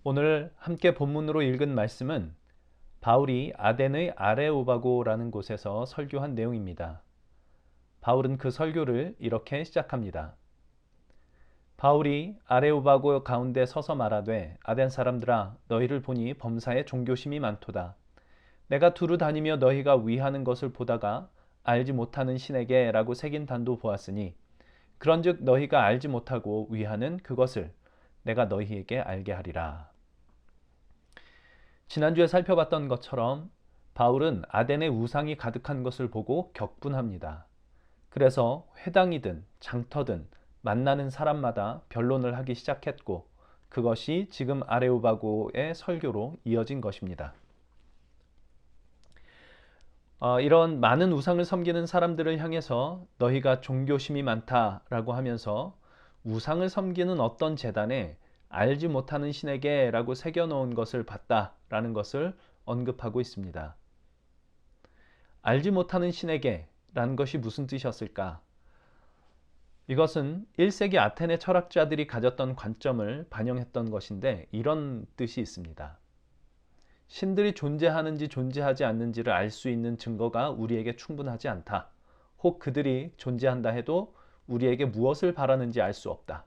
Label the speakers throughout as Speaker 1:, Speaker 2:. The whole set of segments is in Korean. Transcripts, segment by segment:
Speaker 1: 오늘 함께 본문으로 읽은 말씀은 바울이 아덴의 아레오바고라는 곳에서 설교한 내용입니다. 바울은 그 설교를 이렇게 시작합니다. 바울이 아레오바고 가운데 서서 말하되 아덴 사람들아 너희를 보니 범사에 종교심이 많도다. 내가 두루 다니며 너희가 위하는 것을 보다가 알지 못하는 신에게 라고 새긴 단도 보았으니 그런즉 너희가 알지 못하고 위하는 그것을 내가 너희에게 알게 하리라. 지난주에 살펴봤던 것처럼 바울은 아덴의 우상이 가득한 것을 보고 격분합니다. 그래서 회당이든 장터든 만나는 사람마다 변론을 하기 시작했고 그것이 지금 아레오바고의 설교로 이어진 것입니다. 이런 많은 우상을 섬기는 사람들을 향해서 너희가 종교심이 많다라고 하면서 우상을 섬기는 어떤 제단에 알지 못하는 신에게 라고 새겨놓은 것을 봤다라는 것을 언급하고 있습니다. 알지 못하는 신에게 라는 것이 무슨 뜻이었을까? 이것은 1세기 아테네 철학자들이 가졌던 관점을 반영했던 것인데 이런 뜻이 있습니다. 신들이 존재하는지 존재하지 않는지를 알 수 있는 증거가 우리에게 충분하지 않다. 혹 그들이 존재한다 해도 우리에게 무엇을 바라는지 알 수 없다.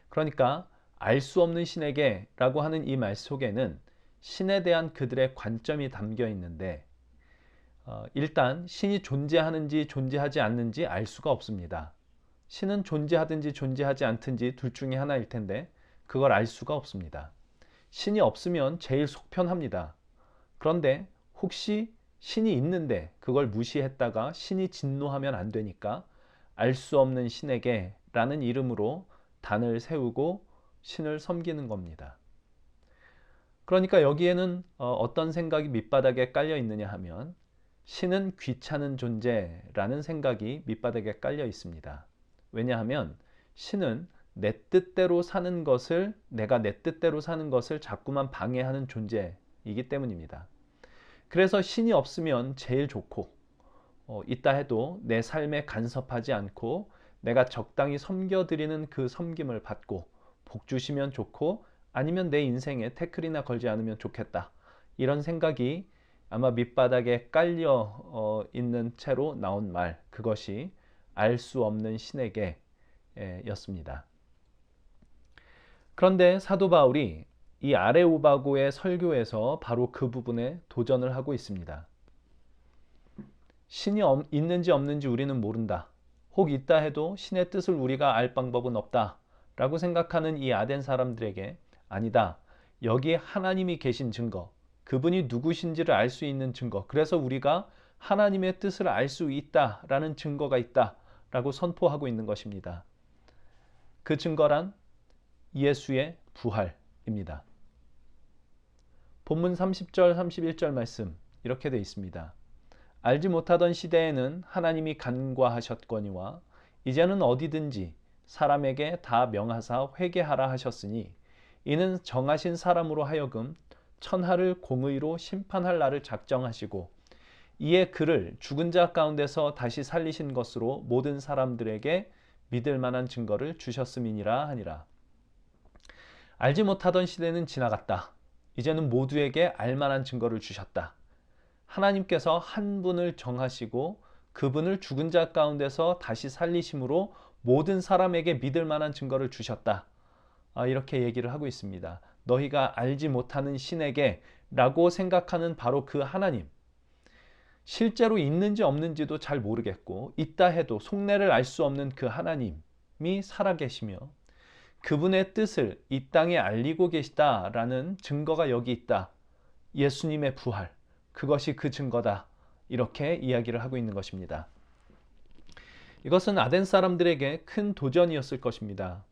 Speaker 1: 그러니까 알 수 없는 신에게 라고 하는 이 말 속에는 신에 대한 그들의 관점이 담겨 있는데 일단 신이 존재하는지 존재하지 않는지 알 수가 없습니다. 신은 존재하든지 존재하지 않든지 둘 중에 하나일 텐데 그걸 알 수가 없습니다. 신이 없으면 제일 속편합니다. 그런데 혹시 신이 있는데 그걸 무시했다가 신이 진노하면 안 되니까 알 수 없는 신에게 라는 이름으로 단을 세우고 신을 섬기는 겁니다. 그러니까 여기에는 어떤 생각이 밑바닥에 깔려 있느냐 하면 신은 귀찮은 존재라는 생각이 밑바닥에 깔려 있습니다. 왜냐하면 신은 내 뜻대로 사는 것을 내가 내 뜻대로 사는 것을 자꾸만 방해하는 존재이기 때문입니다. 그래서 신이 없으면 제일 좋고 있다 해도 내 삶에 간섭하지 않고 내가 적당히 섬겨드리는 그 섬김을 받고 복 주시면 좋고 아니면 내 인생에 태클이나 걸지 않으면 좋겠다. 이런 생각이 아마 밑바닥에 깔려 있는 채로 나온 말, 그것이 알 수 없는 신에게 였습니다. 그런데 사도 바울이 이 아레오바고의 설교에서 바로 그 부분에 도전을 하고 있습니다. 신이 있는지 없는지 우리는 모른다. 혹 있다 해도 신의 뜻을 우리가 알 방법은 없다. 라고 생각하는 이 아덴 사람들에게 아니다. 여기에 하나님이 계신 증거, 그분이 누구신지를 알 수 있는 증거, 그래서 우리가 하나님의 뜻을 알 수 있다라는 증거가 있다라고 선포하고 있는 것입니다. 그 증거란 예수의 부활입니다. 본문 30절 31절 말씀 이렇게 되어 있습니다. 알지 못하던 시대에는 하나님이 간과하셨거니와 이제는 어디든지 사람에게 다 명하사 회개하라 하셨으니 이는 정하신 사람으로 하여금 천하를 공의로 심판할 날을 작정하시고 이에 그를 죽은 자 가운데서 다시 살리신 것으로 모든 사람들에게 믿을 만한 증거를 주셨음이니라 하니라. 알지 못하던 시대는 지나갔다. 이제는 모두에게 알만한 증거를 주셨다. 하나님께서 한 분을 정하시고 그분을 죽은 자 가운데서 다시 살리심으로 모든 사람에게 믿을 만한 증거를 주셨다. 이렇게 얘기를 하고 있습니다. 너희가 알지 못하는 신에게 라고 생각하는 바로 그 하나님. 실제로 있는지 없는지도 잘 모르겠고 있다 해도 속내를 알 수 없는 그 하나님이 살아계시며 그분의 뜻을 이 땅에 알리고 계시다라는 증거가 여기 있다. 예수님의 부활. 그것이 그 증거다. 이렇게 이야기를 하고 있는 것입니다. 이것은 아덴 사람들에게 큰 도전이었을 것입니다.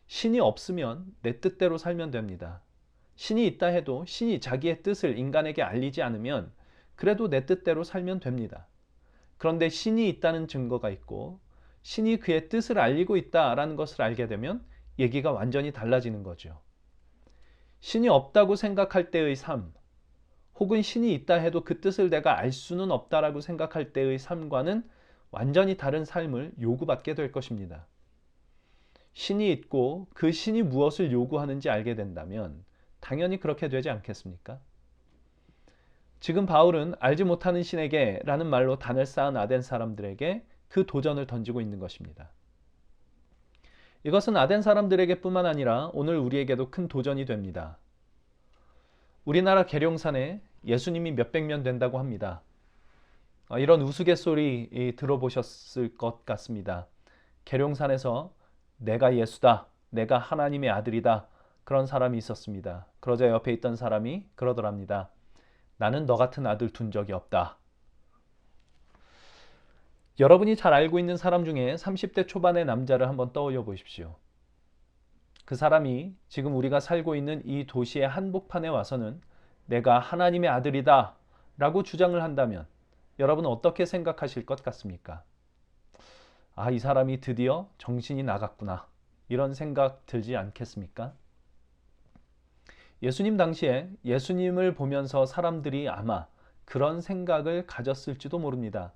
Speaker 1: 신이 없으면 내 뜻대로 살면 됩니다. 신이 있다 해도 신이 자기의 뜻을 인간에게 알리지 않으면 그래도 내 뜻대로 살면 됩니다. 그런데 신이 있다는 증거가 있고 신이 그의 뜻을 알리고 있다라는 것을 알게 되면 얘기가 완전히 달라지는 거죠. 신이 없다고 생각할 때의 삶, 혹은 신이 있다 해도 그 뜻을 내가 알 수는 없다라고 생각할 때의 삶과는 완전히 다른 삶을 요구받게 될 것입니다. 신이 있고 그 신이 무엇을 요구하는지 알게 된다면 당연히 그렇게 되지 않겠습니까? 지금 바울은 알지 못하는 신에게 라는 말로 단을 쌓은 아덴 사람들에게 그 도전을 던지고 있는 것입니다. 이것은 아덴 사람들에게 뿐만 아니라 오늘 우리에게도 큰 도전이 됩니다. 우리나라 계룡산에 예수님이 몇백 명 된다고 합니다. 이런 우스갯소리 들어보셨을 것 같습니다. 계룡산에서 내가 예수다, 내가 하나님의 아들이다, 그런 사람이 있었습니다. 그러자 옆에 있던 사람이 그러더랍니다. 나는 너 같은 아들 둔 적이 없다. 여러분이 잘 알고 있는 사람 중에 30대 초반의 남자를 한번 떠올려 보십시오. 그 사람이 지금 우리가 살고 있는 이 도시의 한복판에 와서는 내가 하나님의 아들이다 라고 주장을 한다면 여러분은 어떻게 생각하실 것 같습니까? 아, 이 사람이 드디어 정신이 나갔구나, 이런 생각 들지 않겠습니까? 예수님 당시에 예수님을 보면서 사람들이 아마 그런 생각을 가졌을지도 모릅니다.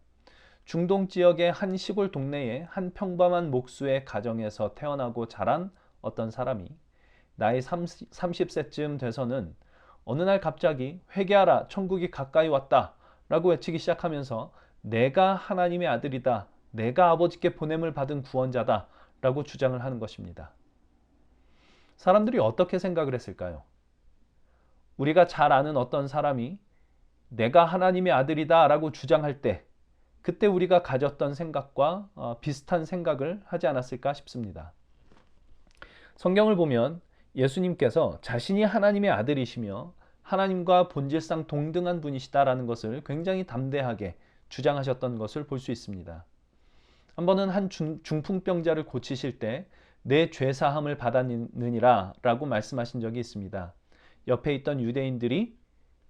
Speaker 1: 중동 지역의 한 시골 동네에 한 평범한 목수의 가정에서 태어나고 자란 어떤 사람이 나이 30세쯤 돼서는 어느 날 갑자기 회개하라, 천국이 가까이 왔다 라고 외치기 시작하면서 내가 하나님의 아들이다, 내가 아버지께 보냄을 받은 구원자다 라고 주장을 하는 것입니다. 사람들이 어떻게 생각을 했을까요? 우리가 잘 아는 어떤 사람이 내가 하나님의 아들이다 라고 주장할 때 그때 우리가 가졌던 생각과 비슷한 생각을 하지 않았을까 싶습니다. 성경을 보면 예수님께서 자신이 하나님의 아들이시며 하나님과 본질상 동등한 분이시다라는 것을 굉장히 담대하게 주장하셨던 것을 볼 수 있습니다. 한 번은 한 중풍병자를 고치실 때 내 죄사함을 받았느니라 라고 말씀하신 적이 있습니다. 옆에 있던 유대인들이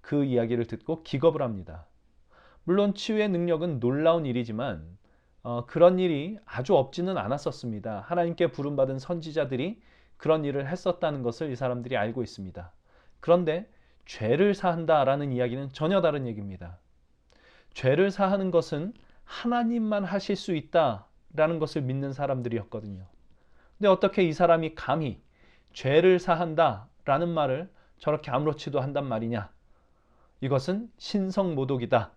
Speaker 1: 그 이야기를 듣고 기겁을 합니다. 물론 치유의 능력은 놀라운 일이지만 그런 일이 아주 없지는 않았었습니다. 하나님께 부름받은 선지자들이 그런 일을 했었다는 것을 이 사람들이 알고 있습니다. 그런데 죄를 사한다라는 이야기는 전혀 다른 얘기입니다. 죄를 사하는 것은 하나님만 하실 수 있다라는 것을 믿는 사람들이었거든요. 근데 어떻게 이 사람이 감히 죄를 사한다라는 말을 저렇게 아무렇지도 한단 말이냐? 이것은 신성모독이다,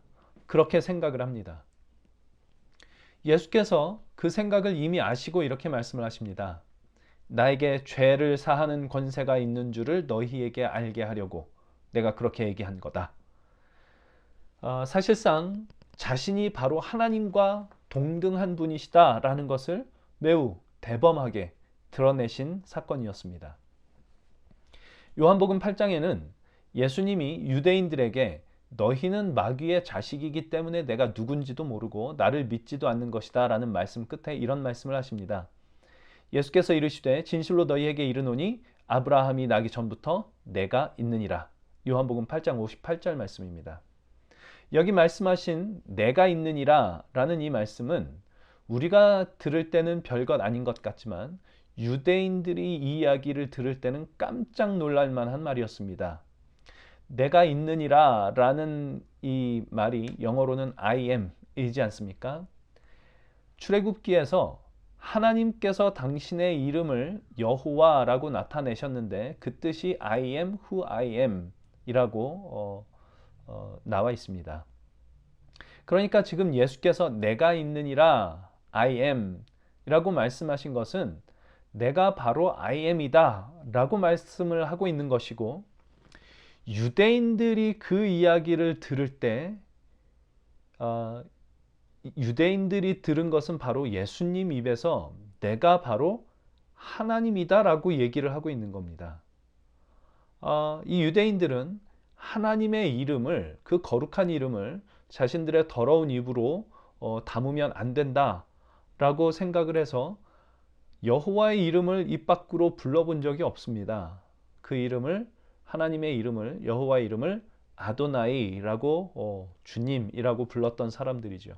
Speaker 1: 그렇게 생각을 합니다. 예수께서 그 생각을 이미 아시고 이렇게 말씀을 하십니다. 나에게 죄를 사하는 권세가 있는 줄을 너희에게 알게 하려고 내가 그렇게 얘기한 거다. 사실상 자신이 바로 하나님과 동등한 분이시다라는 것을 매우 대범하게 드러내신 사건이었습니다. 요한복음 8장에는 예수님이 유대인들에게 너희는 마귀의 자식이기 때문에 내가 누군지도 모르고 나를 믿지도 않는 것이다 라는 말씀 끝에 이런 말씀을 하십니다. 예수께서 이르시되 진실로 너희에게 이르노니 아브라함이 나기 전부터 내가 있느니라. 요한복음 8장 58절 말씀입니다. 여기 말씀하신 내가 있느니라 라는 이 말씀은 우리가 들을 때는 별것 아닌 것 같지만 유대인들이 이 이야기를 들을 때는 깜짝 놀랄 만한 말이었습니다. 내가 있느니라 라는 이 말이 영어로는 I am 이지 않습니까? 출애굽기에서 하나님께서 당신의 이름을 여호와라고 나타내셨는데 그 뜻이 I am who I am 이라고 나와 있습니다. 그러니까 지금 예수께서 내가 있느니라 I am 이라고 말씀하신 것은 내가 바로 I am이다 라고 말씀을 하고 있는 것이고, 유대인들이 그 이야기를 들을 때 유대인들이 들은 것은 바로 예수님 입에서 내가 바로 하나님이다 라고 얘기를 하고 있는 겁니다. 이 유대인들은 하나님의 이름을, 그 거룩한 이름을 자신들의 더러운 입으로 담으면 안 된다 라고 생각을 해서 여호와의 이름을 입 밖으로 불러본 적이 없습니다. 그 이름을, 하나님의 이름을, 여호와의 이름을 아도나이라고 주님이라고 불렀던 사람들이죠.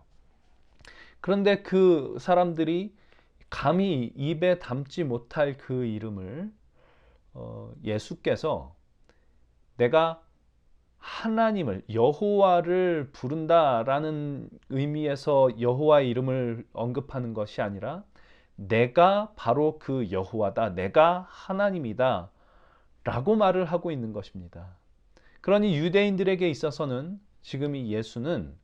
Speaker 1: 그런데 그 사람들이 감히 입에 담지 못할 그 이름을 예수께서 내가 하나님을, 여호와를 부른다라는 의미에서 여호와의 이름을 언급하는 것이 아니라 내가 바로 그 여호와다, 내가 하나님이다 라고 말을 하고 있는 것입니다. 그러니 유대인들에게 있어서는 지금 이 예수는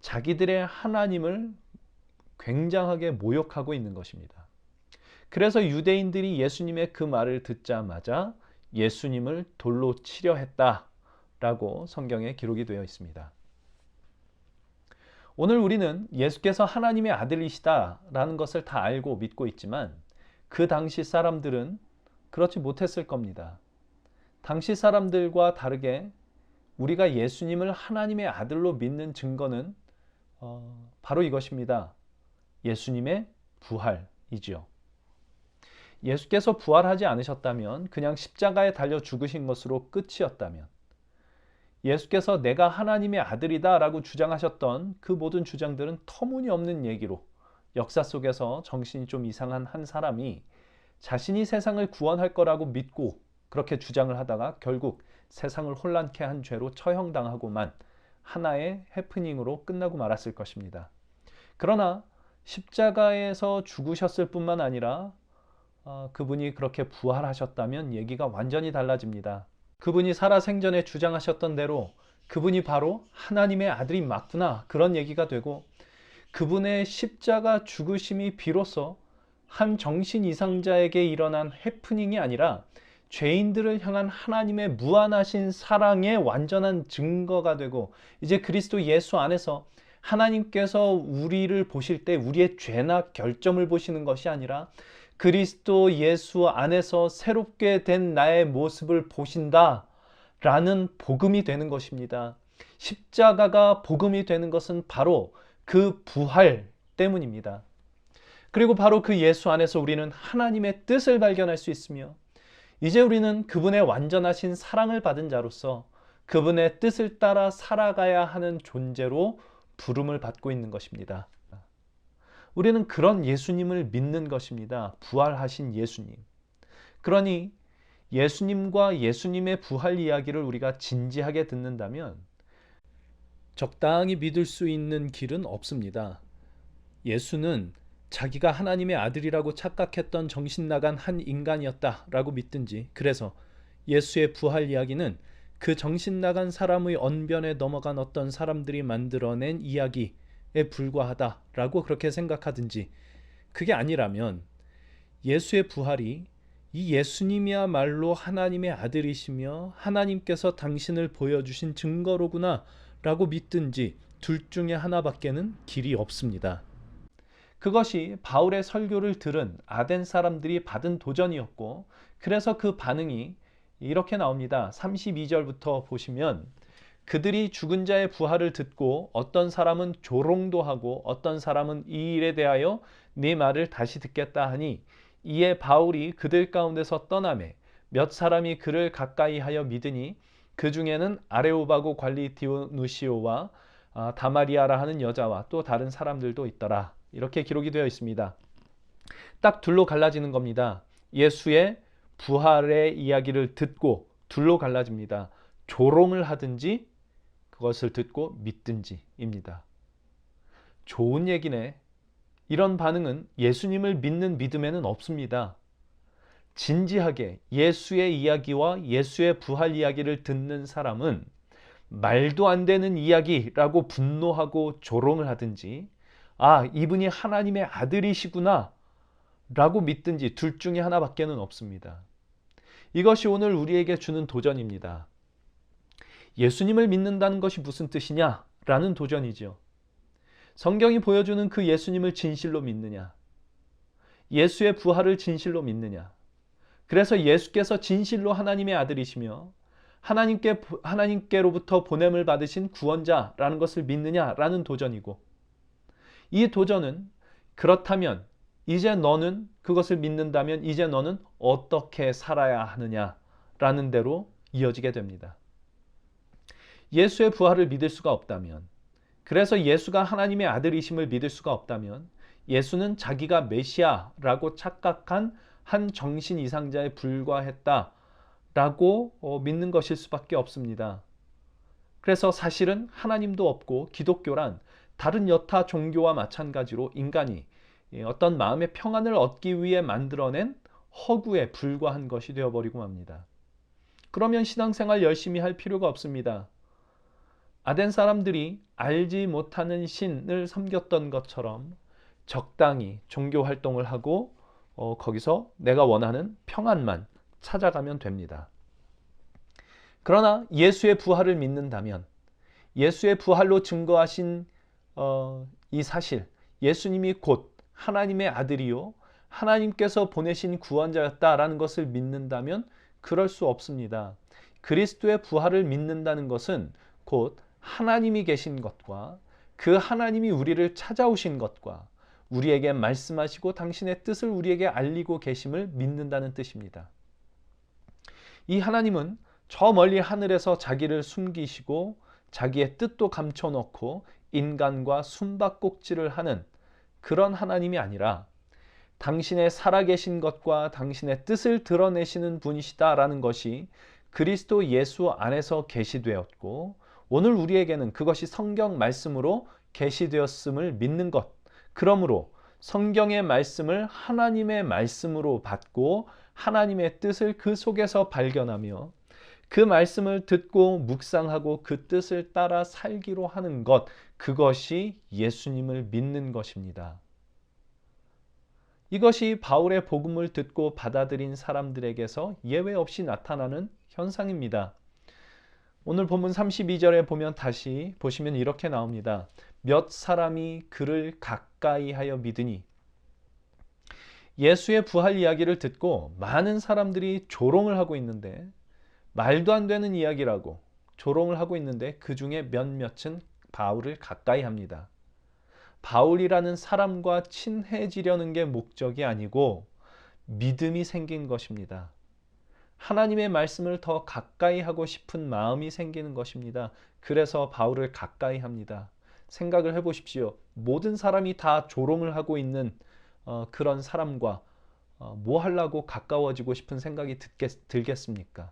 Speaker 1: 자기들의 하나님을 굉장하게 모욕하고 있는 것입니다. 그래서 유대인들이 예수님의 그 말을 듣자마자 예수님을 돌로 치려 했다라고 성경에 기록이 되어 있습니다. 오늘 우리는 예수께서 하나님의 아들이시다라는 것을 다 알고 믿고 있지만 그 당시 사람들은 그렇지 못했을 겁니다. 당시 사람들과 다르게 우리가 예수님을 하나님의 아들로 믿는 증거는 바로 이것입니다. 예수님의 부활이지요. 예수께서 부활하지 않으셨다면, 그냥 십자가에 달려 죽으신 것으로 끝이었다면, 예수께서 내가 하나님의 아들이다 라고 주장하셨던 그 모든 주장들은 터무니없는 얘기로, 역사 속에서 정신이 좀 이상한 한 사람이 자신이 세상을 구원할 거라고 믿고 그렇게 주장을 하다가 결국 세상을 혼란케 한 죄로 처형당하고만 하나의 해프닝으로 끝나고 말았을 것입니다. 그러나 십자가에서 죽으셨을 뿐만 아니라 그분이 그렇게 부활하셨다면 얘기가 완전히 달라집니다. 그분이 살아생전에 주장하셨던 대로 그분이 바로 하나님의 아들이 맞구나, 그런 얘기가 되고, 그분의 십자가 죽으심이 비로소 한 정신 이상자에게 일어난 해프닝이 아니라 죄인들을 향한 하나님의 무한하신 사랑의 완전한 증거가 되고, 이제 그리스도 예수 안에서 하나님께서 우리를 보실 때 우리의 죄나 결점을 보시는 것이 아니라 그리스도 예수 안에서 새롭게 된 나의 모습을 보신다라는 복음이 되는 것입니다. 십자가가 복음이 되는 것은 바로 그 부활 때문입니다. 그리고 바로 그 예수 안에서 우리는 하나님의 뜻을 발견할 수 있으며, 이제 우리는 그분의 완전하신 사랑을 받은 자로서 그분의 뜻을 따라 살아가야 하는 존재로 부름을 받고 있는 것입니다. 우리는 그런 예수님을 믿는 것입니다. 부활하신 예수님. 그러니 예수님과 예수님의 부활 이야기를 우리가 진지하게 듣는다면 적당히 믿을 수 있는 길은 없습니다. 예수는 자기가 하나님의 아들이라고 착각했던 정신나간 한 인간이었다라고 믿든지, 그래서 예수의 부활 이야기는 그 정신나간 사람의 언변에 넘어간 어떤 사람들이 만들어낸 이야기에 불과하다라고 그렇게 생각하든지, 그게 아니라면 예수의 부활이 이 예수님이야말로 하나님의 아들이시며 하나님께서 당신을 보여주신 증거로구나 라고 믿든지, 둘 중에 하나밖에는 길이 없습니다. 그것이 바울의 설교를 들은 아덴 사람들이 받은 도전이었고, 그래서 그 반응이 이렇게 나옵니다. 32절부터 보시면 그들이 죽은 자의 부활을 듣고 어떤 사람은 조롱도 하고 어떤 사람은 이 일에 대하여 네 말을 다시 듣겠다 하니, 이에 바울이 그들 가운데서 떠나매 몇 사람이 그를 가까이 하여 믿으니 그 중에는 아레오바고 관리 디오누시오와 다마리아라 하는 여자와 또 다른 사람들도 있더라. 이렇게 기록이 되어 있습니다. 딱 둘로 갈라지는 겁니다. 예수의 부활의 이야기를 듣고 둘로 갈라집니다. 조롱을 하든지 그것을 듣고 믿든지입니다. 좋은 얘기네. 이런 반응은 예수님을 믿는 믿음에는 없습니다. 진지하게 예수의 이야기와 예수의 부활 이야기를 듣는 사람은 말도 안 되는 이야기라고 분노하고 조롱을 하든지, 이분이 하나님의 아들이시구나 라고 믿든지, 둘 중에 하나밖에는 없습니다. 이것이 오늘 우리에게 주는 도전입니다. 예수님을 믿는다는 것이 무슨 뜻이냐? 라는 도전이죠. 성경이 보여주는 그 예수님을 진실로 믿느냐? 예수의 부활을 진실로 믿느냐? 그래서 예수께서 진실로 하나님의 아들이시며 하나님께로부터 보냄을 받으신 구원자라는 것을 믿느냐라는 도전이고, 이 도전은 그렇다면 이제 너는 그것을 믿는다면 이제 너는 어떻게 살아야 하느냐라는 대로 이어지게 됩니다. 예수의 부활을 믿을 수가 없다면, 그래서 예수가 하나님의 아들이심을 믿을 수가 없다면, 예수는 자기가 메시아라고 착각한 한 정신 이상자에 불과했다라고 믿는 것일 수밖에 없습니다. 그래서 사실은 하나님도 없고 기독교란 다른 여타 종교와 마찬가지로 인간이 어떤 마음의 평안을 얻기 위해 만들어낸 허구에 불과한 것이 되어버리고 맙니다. 그러면 신앙생활 열심히 할 필요가 없습니다. 아덴 사람들이 알지 못하는 신을 섬겼던 것처럼 적당히 종교 활동을 하고 거기서 내가 원하는 평안만 찾아가면 됩니다. 그러나 예수의 부활을 믿는다면 예수의 부활로 증거하신 이 사실, 예수님이 곧 하나님의 아들이요 하나님께서 보내신 구원자였다라는 것을 믿는다면 그럴 수 없습니다. 그리스도의 부활을 믿는다는 것은 곧 하나님이 계신 것과 그 하나님이 우리를 찾아오신 것과 우리에게 말씀하시고 당신의 뜻을 우리에게 알리고 계심을 믿는다는 뜻입니다. 이 하나님은 저 멀리 하늘에서 자기를 숨기시고 자기의 뜻도 감춰놓고 인간과 숨바꼭질을 하는 그런 하나님이 아니라 당신의 살아계신 것과 당신의 뜻을 드러내시는 분이시다라는 것이 그리스도 예수 안에서 계시되었고 오늘 우리에게는 그것이 성경 말씀으로 계시되었음을 믿는 것. 그러므로 성경의 말씀을 하나님의 말씀으로 받고 하나님의 뜻을 그 속에서 발견하며 그 말씀을 듣고 묵상하고 그 뜻을 따라 살기로 하는 것, 그것이 예수님을 믿는 것입니다. 이것이 바울의 복음을 듣고 받아들인 사람들에게서 예외 없이 나타나는 현상입니다. 오늘 본문 32절에 보면 다시 보시면 이렇게 나옵니다. 몇 사람이 그를 가까이 하여 믿으니. 예수의 부활 이야기를 듣고 많은 사람들이 조롱을 하고 있는데 말도 안 되는 이야기라고 조롱을 하고 있는데 그 중에 몇몇은 바울을 가까이 합니다. 바울이라는 사람과 친해지려는 게 목적이 아니고 믿음이 생긴 것입니다. 하나님의 말씀을 더 가까이 하고 싶은 마음이 생기는 것입니다. 그래서 바울을 가까이 합니다. 생각을 해보십시오. 모든 사람이 다 조롱을 하고 있는 그런 사람과 뭐 하려고 가까워지고 싶은 생각이 들겠습니까?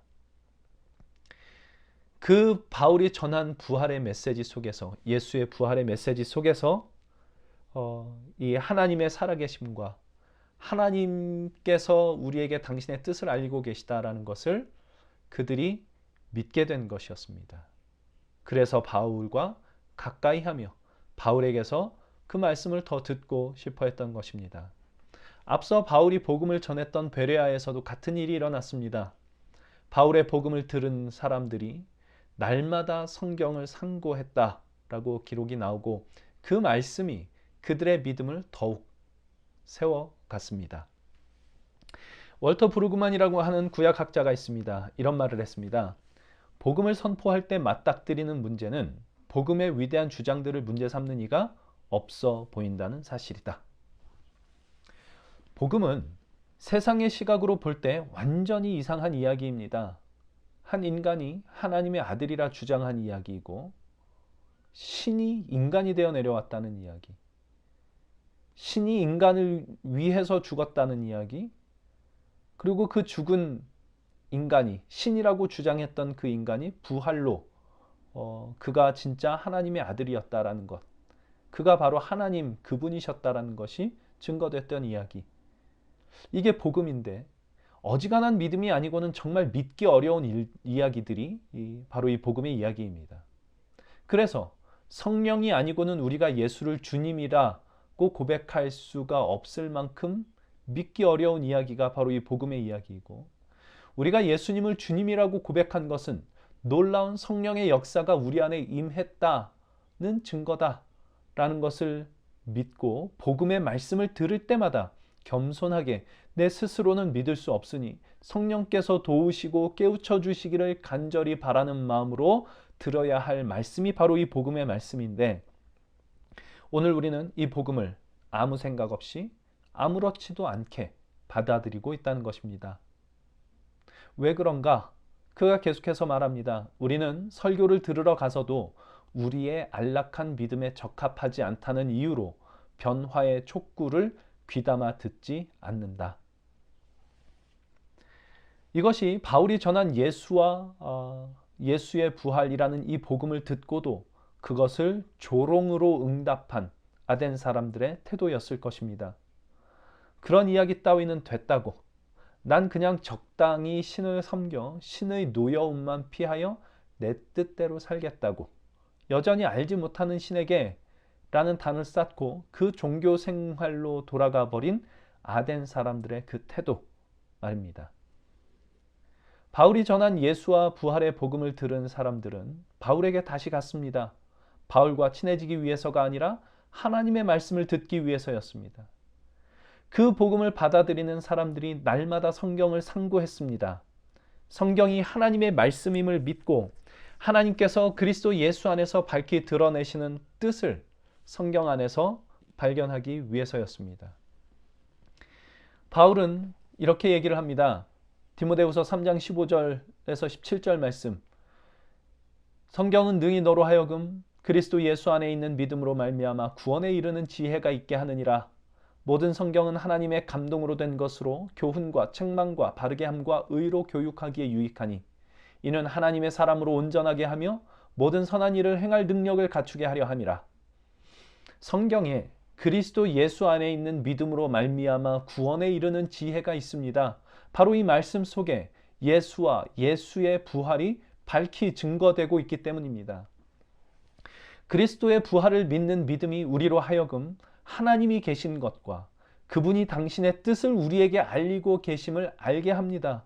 Speaker 1: 그 바울이 전한 부활의 메시지 속에서 예수의 부활의 메시지 속에서 이 하나님의 살아계심과 하나님께서 우리에게 당신의 뜻을 알리고 계시다라는 것을 그들이 믿게 된 것이었습니다. 그래서 바울과 가까이 하며 바울에게서 그 말씀을 더 듣고 싶어 했던 것입니다. 앞서 바울이 복음을 전했던 베레아에서도 같은 일이 일어났습니다. 바울의 복음을 들은 사람들이 날마다 성경을 상고했다라고 기록이 나오고 그 말씀이 그들의 믿음을 더욱 세워갔습니다. 월터 브루그만이라고 하는 구약학자가 있습니다. 이런 말을 했습니다. 복음을 선포할 때 맞닥뜨리는 문제는 복음의 위대한 주장들을 문제 삼는 이가 없어 보인다는 사실이다. 복음은 세상의 시각으로 볼 때 완전히 이상한 이야기입니다. 한 인간이 하나님의 아들이라 주장한 이야기이고 신이 인간이 되어 내려왔다는 이야기, 신이 인간을 위해서 죽었다는 이야기, 그리고 그 죽은 인간이 신이라고 주장했던 그 인간이 부활로 그가 진짜 하나님의 아들이었다라는 것, 그가 바로 하나님 그분이셨다라는 것이 증거됐던 이야기. 이게 복음인데 어지간한 믿음이 아니고는 정말 믿기 어려운 이야기들이 바로 이 복음의 이야기입니다. 그래서 성령이 아니고는 우리가 예수를 주님이라고 고백할 수가 없을 만큼 믿기 어려운 이야기가 바로 이 복음의 이야기이고, 우리가 예수님을 주님이라고 고백한 것은 놀라운 성령의 역사가 우리 안에 임했다는 증거다라는 것을 믿고 복음의 말씀을 들을 때마다 겸손하게 내 스스로는 믿을 수 없으니 성령께서 도우시고 깨우쳐 주시기를 간절히 바라는 마음으로 들어야 할 말씀이 바로 이 복음의 말씀인데, 오늘 우리는 이 복음을 아무 생각 없이 아무렇지도 않게 받아들이고 있다는 것입니다. 왜 그런가? 그가 계속해서 말합니다. 우리는 설교를 들으러 가서도 우리의 안락한 믿음에 적합하지 않다는 이유로 변화의 촉구를 귀담아 듣지 않는다. 이것이 바울이 전한 예수의 부활이라는 이 복음을 듣고도 그것을 조롱으로 응답한 아덴 사람들의 태도였을 것입니다. 그런 이야기 따위는 됐다고. 난 그냥 적당히 신을 섬겨 신의 노여움만 피하여 내 뜻대로 살겠다고. 여전히 알지 못하는 신에게 라는 단을 쌓고 그 종교 생활로 돌아가 버린 아덴 사람들의 그 태도 말입니다. 바울이 전한 예수와 부활의 복음을 들은 사람들은 바울에게 다시 갔습니다. 바울과 친해지기 위해서가 아니라 하나님의 말씀을 듣기 위해서였습니다. 그 복음을 받아들이는 사람들이 날마다 성경을 상고했습니다. 성경이 하나님의 말씀임을 믿고 하나님께서 그리스도 예수 안에서 밝히 드러내시는 뜻을 성경 안에서 발견하기 위해서였습니다. 바울은 이렇게 얘기를 합니다. 디모데후서 3장 15절에서 17절 말씀. 성경은 능히 너로 하여금 그리스도 예수 안에 있는 믿음으로 말미암아 구원에 이르는 지혜가 있게 하느니라. 모든 성경은 하나님의 감동으로 된 것으로 교훈과 책망과 바르게 함과 의로 교육하기에 유익하니 이는 하나님의 사람으로 온전하게 하며 모든 선한 일을 행할 능력을 갖추게 하려 함이라. 성경에 그리스도 예수 안에 있는 믿음으로 말미암아 구원에 이르는 지혜가 있습니다. 바로 이 말씀 속에 예수와 예수의 부활이 밝히 증거되고 있기 때문입니다. 그리스도의 부활을 믿는 믿음이 우리로 하여금 하나님이 계신 것과 그분이 당신의 뜻을 우리에게 알리고 계심을 알게 합니다.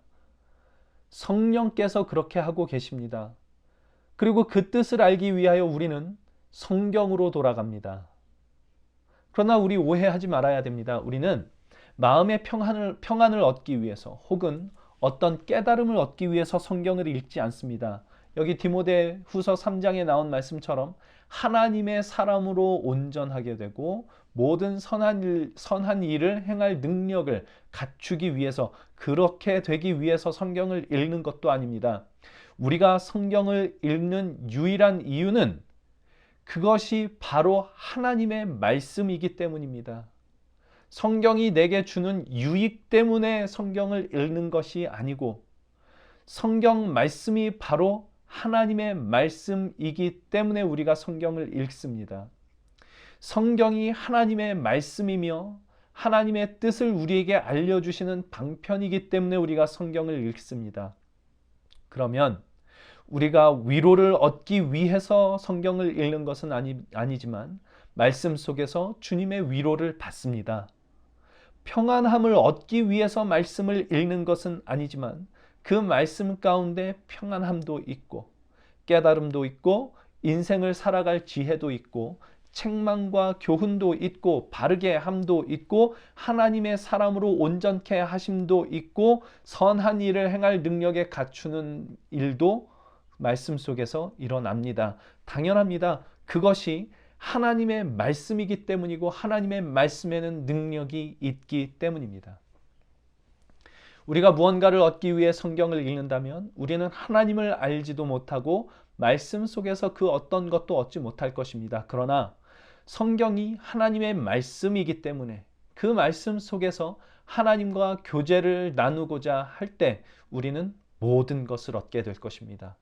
Speaker 1: 성령께서 그렇게 하고 계십니다. 그리고 그 뜻을 알기 위하여 우리는 성경으로 돌아갑니다. 그러나 우리 오해하지 말아야 됩니다. 우리는 마음의 평안을 얻기 위해서 혹은 어떤 깨달음을 얻기 위해서 성경을 읽지 않습니다. 여기 디모데후서 3장에 나온 말씀처럼 하나님의 사람으로 온전하게 되고 모든 선한 일을 행할 능력을 갖추기 위해서, 그렇게 되기 위해서 성경을 읽는 것도 아닙니다. 우리가 성경을 읽는 유일한 이유는 그것이 바로 하나님의 말씀이기 때문입니다. 성경이 내게 주는 유익 때문에 성경을 읽는 것이 아니고 성경 말씀이 바로 하나님의 말씀이기 때문에 우리가 성경을 읽습니다. 성경이 하나님의 말씀이며 하나님의 뜻을 우리에게 알려주시는 방편이기 때문에 우리가 성경을 읽습니다. 그러면 우리가 위로를 얻기 위해서 성경을 읽는 것은 아니지만 말씀 속에서 주님의 위로를 받습니다. 평안함을 얻기 위해서 말씀을 읽는 것은 아니지만 그 말씀 가운데 평안함도 있고 깨달음도 있고 인생을 살아갈 지혜도 있고 책망과 교훈도 있고 바르게 함도 있고 하나님의 사람으로 온전케 하심도 있고 선한 일을 행할 능력에 갖추는 일도 말씀 속에서 일어납니다. 당연합니다. 그것이 하나님의 말씀이기 때문이고 하나님의 말씀에는 능력이 있기 때문입니다. 우리가 무언가를 얻기 위해 성경을 읽는다면 우리는 하나님을 알지도 못하고 말씀 속에서 그 어떤 것도 얻지 못할 것입니다. 그러나 성경이 하나님의 말씀이기 때문에 그 말씀 속에서 하나님과 교제를 나누고자 할 때 우리는 모든 것을 얻게 될 것입니다.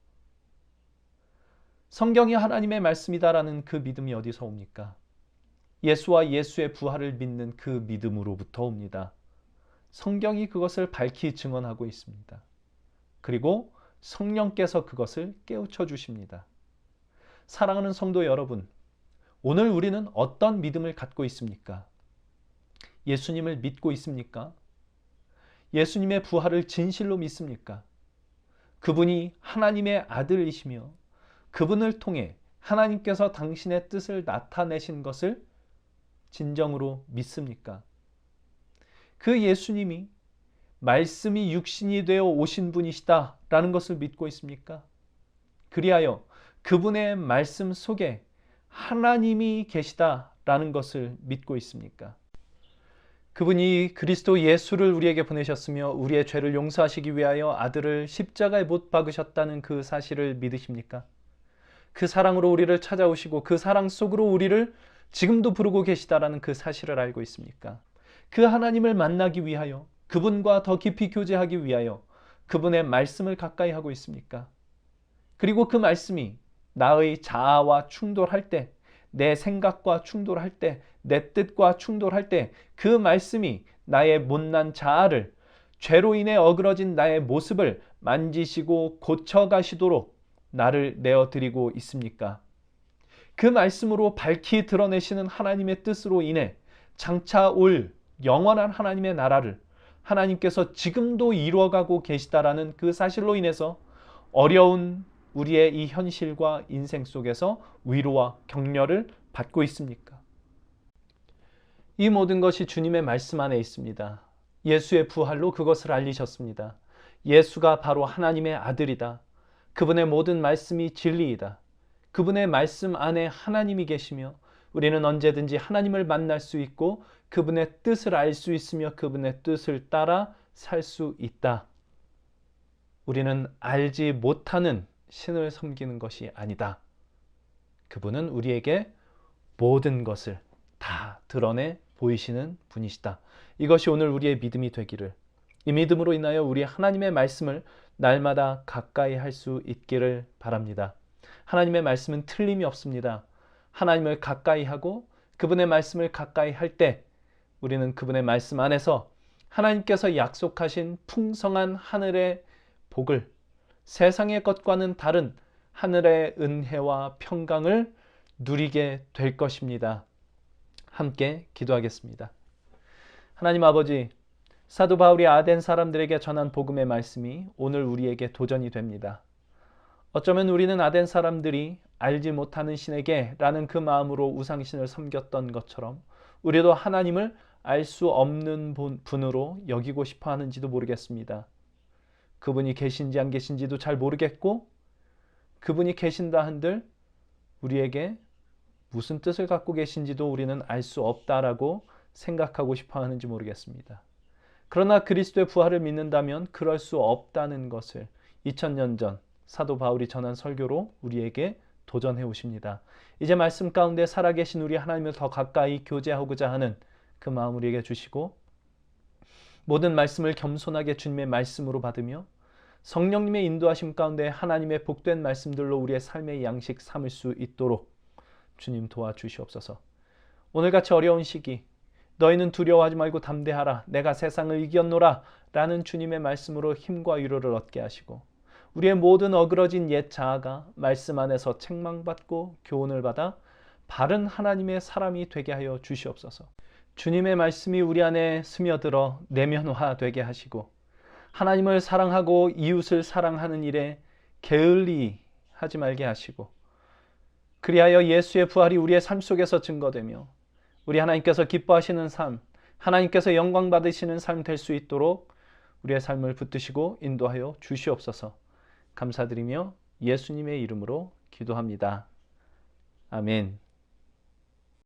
Speaker 1: 성경이 하나님의 말씀이다라는 그 믿음이 어디서 옵니까? 예수와 예수의 부활을 믿는 그 믿음으로부터 옵니다. 성경이 그것을 밝히 증언하고 있습니다. 그리고 성령께서 그것을 깨우쳐 주십니다. 사랑하는 성도 여러분, 오늘 우리는 어떤 믿음을 갖고 있습니까? 예수님을 믿고 있습니까? 예수님의 부활을 진실로 믿습니까? 그분이 하나님의 아들이시며 그분을 통해 하나님께서 당신의 뜻을 나타내신 것을 진정으로 믿습니까? 그 예수님이 말씀이 육신이 되어 오신 분이시다라는 것을 믿고 있습니까? 그리하여 그분의 말씀 속에 하나님이 계시다라는 것을 믿고 있습니까? 그분이 그리스도 예수를 우리에게 보내셨으며 우리의 죄를 용서하시기 위하여 아들을 십자가에 못 박으셨다는 그 사실을 믿으십니까? 그 사랑으로 우리를 찾아오시고 그 사랑 속으로 우리를 지금도 부르고 계시다라는 그 사실을 알고 있습니까? 그 하나님을 만나기 위하여 그분과 더 깊이 교제하기 위하여 그분의 말씀을 가까이 하고 있습니까? 그리고 그 말씀이 나의 자아와 충돌할 때, 내 생각과 충돌할 때, 내 뜻과 충돌할 때 그 말씀이 나의 못난 자아를, 죄로 인해 어그러진 나의 모습을 만지시고 고쳐가시도록 나를 내어드리고 있습니까? 그 말씀으로 밝히 드러내시는 하나님의 뜻으로 인해 장차 올 영원한 하나님의 나라를 하나님께서 지금도 이루어가고 계시다라는 그 사실로 인해서 어려운 우리의 이 현실과 인생 속에서 위로와 격려를 받고 있습니까? 이 모든 것이 주님의 말씀 안에 있습니다. 예수의 부활로 그것을 알리셨습니다. 예수가 바로 하나님의 아들이다. 그분의 모든 말씀이 진리이다. 그분의 말씀 안에 하나님이 계시며 우리는 언제든지 하나님을 만날 수 있고 그분의 뜻을 알 수 있으며 그분의 뜻을 따라 살 수 있다. 우리는 알지 못하는 신을 섬기는 것이 아니다. 그분은 우리에게 모든 것을 다 드러내 보이시는 분이시다. 이것이 오늘 우리의 믿음이 되기를, 이 믿음으로 인하여 우리 하나님의 말씀을 날마다 가까이 할 수 있기를 바랍니다. 하나님의 말씀은 틀림이 없습니다. 하나님을 가까이 하고 그분의 말씀을 가까이 할 때 우리는 그분의 말씀 안에서 하나님께서 약속하신 풍성한 하늘의 복을, 세상의 것과는 다른 하늘의 은혜와 평강을 누리게 될 것입니다. 함께 기도하겠습니다. 하나님 아버지, 사도 바울이 아덴 사람들에게 전한 복음의 말씀이 오늘 우리에게 도전이 됩니다. 어쩌면 우리는 아덴 사람들이 알지 못하는 신에게 라는 그 마음으로 우상신을 섬겼던 것처럼 우리도 하나님을 알 수 없는 분으로 여기고 싶어 하는지도 모르겠습니다. 그분이 계신지 안 계신지도 잘 모르겠고 그분이 계신다 한들 우리에게 무슨 뜻을 갖고 계신지도 우리는 알 수 없다라고 생각하고 싶어 하는지 모르겠습니다. 그러나 그리스도의 부활을 믿는다면 그럴 수 없다는 것을 2000년 전 사도 바울이 전한 설교로 우리에게 도전해 오십니다. 이제 말씀 가운데 살아계신 우리 하나님을 더 가까이 교제하고자 하는 그 마음 우리에게 주시고 모든 말씀을 겸손하게 주님의 말씀으로 받으며 성령님의 인도하심 가운데 하나님의 복된 말씀들로 우리의 삶의 양식 삼을 수 있도록 주님 도와주시옵소서. 오늘같이 어려운 시기 너희는 두려워하지 말고 담대하라 내가 세상을 이겼노라 라는 주님의 말씀으로 힘과 위로를 얻게 하시고 우리의 모든 어그러진 옛 자아가 말씀 안에서 책망받고 교훈을 받아 바른 하나님의 사람이 되게 하여 주시옵소서. 주님의 말씀이 우리 안에 스며들어 내면화되게 하시고 하나님을 사랑하고 이웃을 사랑하는 일에 게을리 하지 말게 하시고 그리하여 예수의 부활이 우리의 삶 속에서 증거되며 우리 하나님께서 기뻐하시는 삶, 하나님께서 영광 받으시는 삶 될 수 있도록 우리의 삶을 붙드시고 인도하여 주시옵소서. 감사드리며 예수님의 이름으로 기도합니다. 아멘.